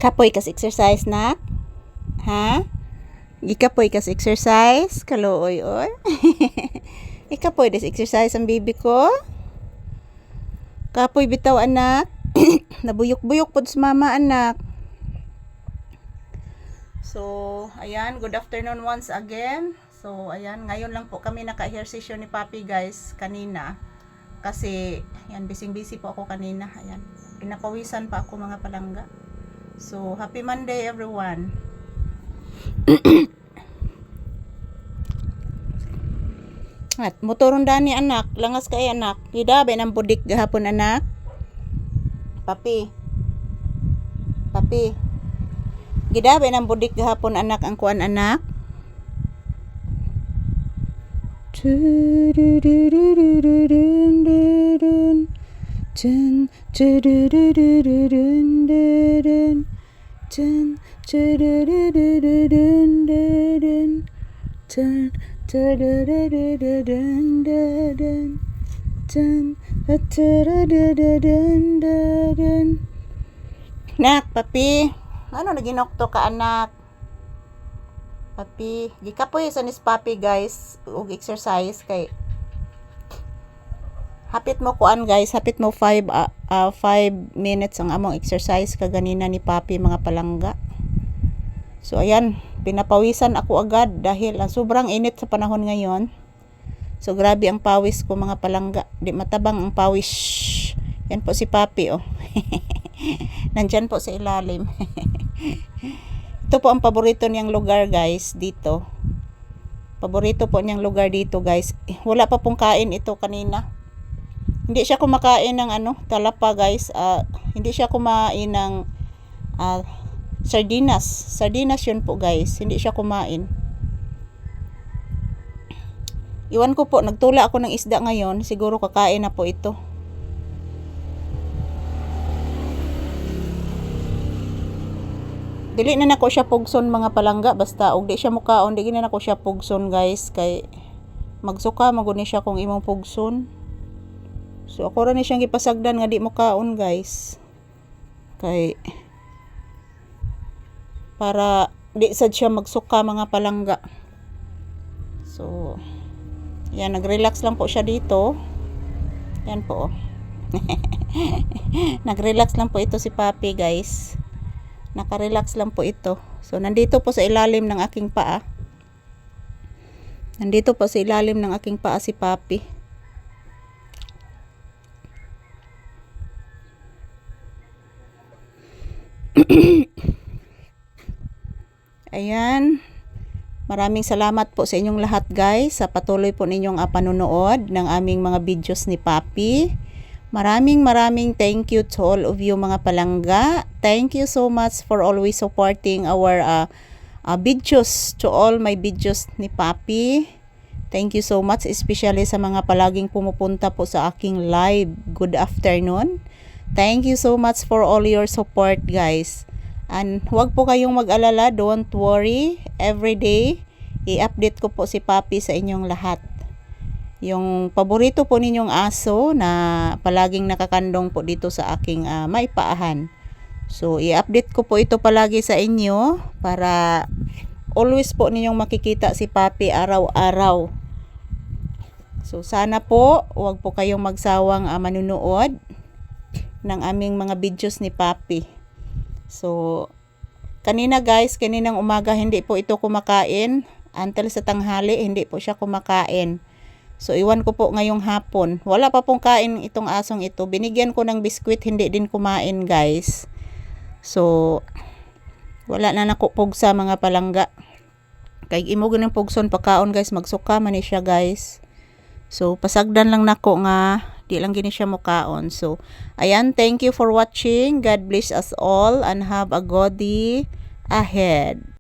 Kapoy kas exercise nak? Ha? Gikapoy kas exercise? Kaluoy oy. Ikapoy des exercise ang bibi ko. Kapoy bitaw anak. Nabuyok-buyok pod sa mama anak. So, ayan, good afternoon once again. So, ayan, ngayon lang po kami naka-hair session ni Papi guys, kanina. Kasi, ayan, busy-busy po ako kanina. Ayan, pinapawisan pa ako mga palangga. So, happy Monday everyone. At motoron dani anak, langas kay anak. Gidabe nang budik gahapon anak. Papi. Papi. Gidabe nang budik gahapon anak ang kuan anak. Nak, papi. Ano naginokto ka anak? Papi, gikapoy sa nis papi guys, ug exercise kay hapit mo kuan guys, hapit mo 5 minutes ang among exercise kaganina ni papi mga palangga. So ayan, pinapawisan ako agad dahil sobrang init sa panahon ngayon. So grabe ang pawis ko mga palangga, di matabang ang pawis. Yan po si papi oh. Nandyan po sa ilalim. Ito po ang paborito niyang lugar guys dito. Paborito po niyang lugar dito guys. Wala pa pong kain ito kanina. Hindi siya kumakain ng talapa guys. Hindi siya kumain ng sardinas. Sardinas yun po guys. Hindi siya kumain. Iwan ko po, nagtula ako ng isda ngayon. Siguro kakain na po ito. Dili na nako siya pugson mga palangga, basta og di siya mukaon, di na nako siya pugson guys, kay magsuka maguni siya kung imong pugson. So ako ra ni siyang gipasagdan nga di mukaon guys, kay para di sad siya magsuka mga palangga. So yan, nag-relax lang po siya dito. Yan po. Nag-relax lang po ito si Papi guys. Naka-relax lang po ito. So, nandito po sa ilalim ng aking paa. Nandito po sa ilalim ng aking paa si Papi. Ayan. Maraming salamat po sa inyong lahat guys sa patuloy po ninyong panunood ng aming mga videos ni Papi. Maraming thank you to all of you mga palangga. Thank you so much for always supporting our videos, to all my videos ni Papi. Thank you so much, especially sa mga palaging pumupunta po sa aking live. Good afternoon. Thank you so much for all your support guys. And huwag po kayong mag-alala, don't worry. Every day, i-update ko po si Papi sa inyong lahat. Yung paborito po ninyong aso na palaging nakakandong po dito sa aking may paahan. So, i-update ko po ito palagi sa inyo para always po ninyong makikita si Papi araw-araw. So, sana po huwag po kayong magsawang manunood ng aming mga videos ni Papi. So, kanina guys, kaninang umaga hindi po ito kumakain. Until sa tanghali, hindi po siya kumakain. So, iwan ko po ngayong hapon. Wala pa pong kain itong asong ito. Binigyan ko ng biskwit, hindi din kumain guys. So, wala na nakupugsa mga palangga. Kay imog ng pugson pagkaon guys, magsuka man siya guys. So, pasagdan lang nako nga, di lang gini siya mukaon. So, ayan, thank you for watching. God bless us all and have a good day ahead.